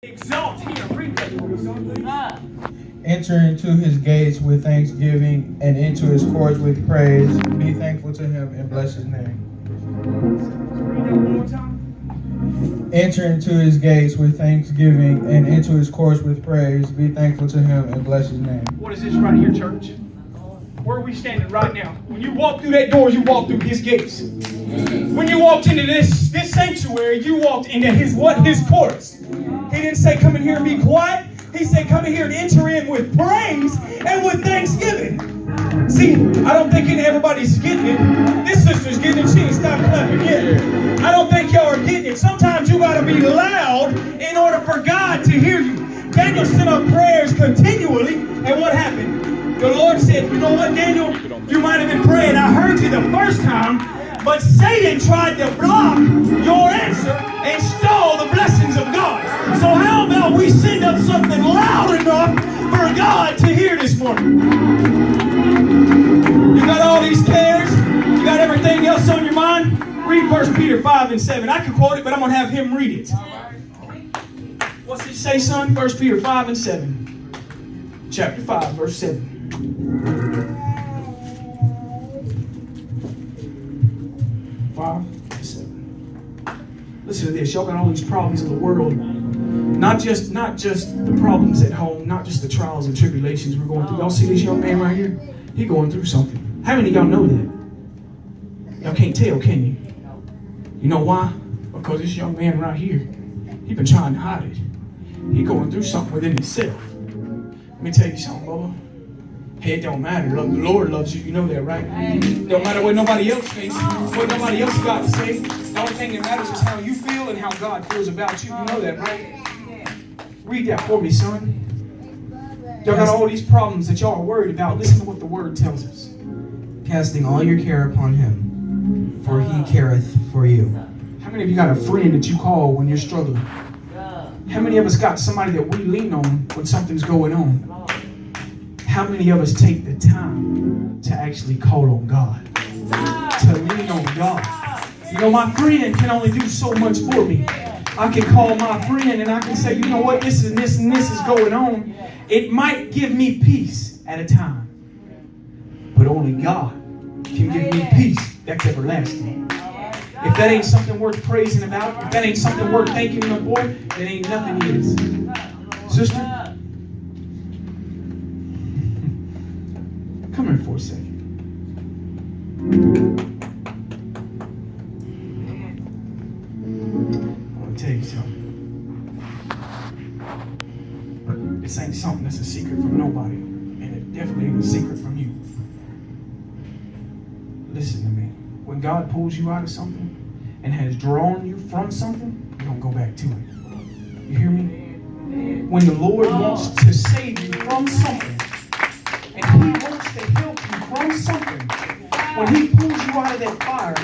Exalt him. Read that for me, son. Enter into his gates with thanksgiving and into his courts with praise. Be thankful to him and bless his name. Read that one more time. Enter into his gates with thanksgiving and into his courts with praise. Be thankful to him and bless his name. What is this right here, church? Where are we standing right now? When you walk through that door, you walk through his gates. When you walked into this sanctuary, you walked into his courts. He didn't say come in here and be quiet. He said come in here and enter in with praise and with thanksgiving. See, I don't think everybody's getting it. This sister's getting it. She ain't stopped clapping yet. I don't think y'all are getting it. Sometimes you got to be loud in order for God to hear you. Daniel sent up prayers continually, and what happened? The Lord said, you know what, Daniel? You might have been praying. I heard you the first time, but Satan tried to block your answer and stall the blessings of God. So how about we send up something loud enough for God to hear this morning? You got all these cares? You got everything else on your mind? Read 1 Peter 5 and 7. I could quote it, but I'm going to have him read it. What's it say, son? 1 Peter 5 and 7. Chapter 5, verse 7. 5 and 7. Listen to this. Y'all got all these problems in the world. Not just the problems at home, not just the trials and tribulations we're going through. Y'all see this young man right here? He going through something. How many of y'all know that? Y'all can't tell, can you? You know why? Because this young man right here, he been trying to hide it. He going through something within himself. Let me tell you something, Bubba. Hey, it don't matter. The Lord loves you. You know that, right? Don't matter what nobody else thinks, what nobody else got to say. The only thing that matters is how you feel and how God feels about you. You know that, right? Read that for me, son. Y'all got all these problems that y'all are worried about. Listen to what the word tells us. Casting all your care upon him, for he careth for you. How many of you got a friend that you call when you're struggling? How many of us got somebody that we lean on when something's going on? How many of us take the time to actually call on God? To lean on God? You know, my friend can only do so much for me. I can call my friend and I can say, you know what, this and this and this is going on. It might give me peace at a time. But only God can give me peace that's everlasting. If that ain't something worth praising about, if that ain't something worth thanking Him for, then ain't nothing is. Sister, come here for a second. I want to tell you something. This ain't something that's a secret from nobody, and it definitely ain't a secret from you. Listen to me. When God pulls you out of something and has drawn you from something, you don't go back to it. You hear me? When the Lord wants to save you from something, and He wants to help you from something, when He pulls you out of that fire,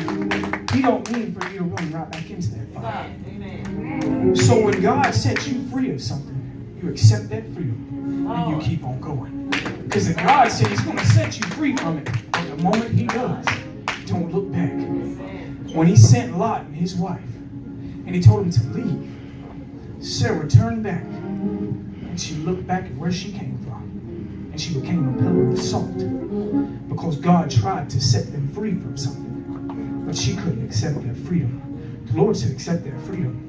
He don't mean for you to run right back into that fire. So when God sets you free of something, you accept that freedom and you keep on going. Because if God said He's going to set you free from it, but the moment He does, don't look back. When He sent Lot and his wife, and He told him to leave, Sarah turned back, and she looked back at where she came from, and she became a pillar of salt, because God tried to set them free from something, but she couldn't accept that freedom. The Lord said, accept that freedom.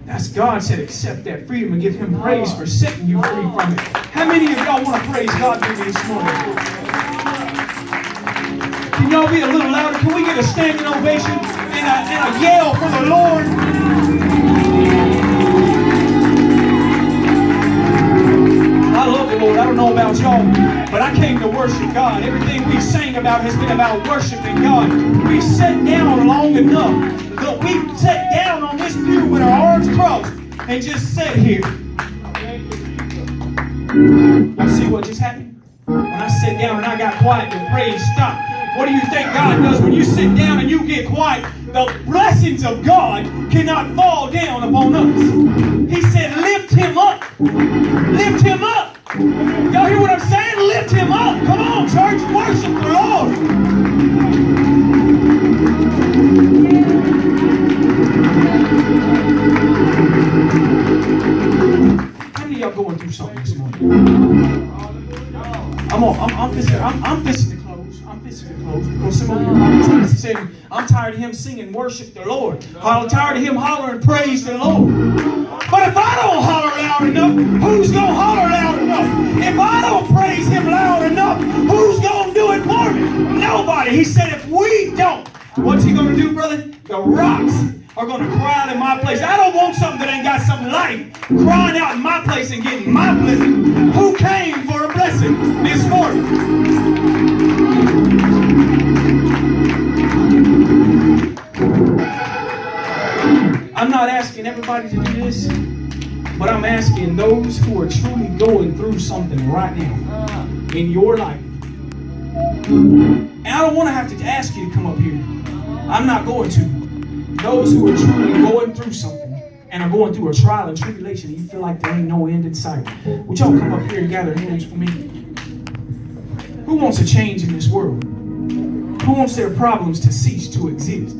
That's God said, accept that freedom and give Him praise for setting you free from it. How many of y'all want to praise God with me this morning? Can y'all be a little louder? Can we get a standing ovation and a yell for the Lord? I love the Lord. I don't know about y'all, but I came to worship God. Everything we sang about has been about worshiping God. We sat down long enough that we sat down on this pew with our arms crossed and just sat here. Y'all see what just happened? When I sat down and I got quiet, the praise stopped. What do you think God does when you sit down and you get quiet? The blessings of God cannot fall down upon us. He said, lift Him up. Lift Him up. Y'all hear what I'm saying? Lift Him up. Come on, church. Worship the Lord. going through something this morning? I'm fixing to close. I'm fixing to close because some of you are saying, I'm tired of him singing worship the Lord. I'm tired of him hollering praise the Lord. But if I don't holler loud enough, who's going to holler loud enough? If I don't praise him loud enough, who's going to do it for me? Nobody. He said if we don't, what's he going to do, brother? The rocks are going to cry out in my place. I don't want something that ain't got some life crying out in my place and getting my blessing. Who came for a blessing this morning? I'm not asking everybody to do this, but I'm asking those who are truly going through something right now in your life. And I don't want to have to ask you to come up here. I'm not going to. Those who are truly going through something and are going through a trial and tribulation, and you feel like there ain't no end in sight, would y'all come up here and gather hands for me? Who wants a change in this world? Who wants their problems to cease to exist?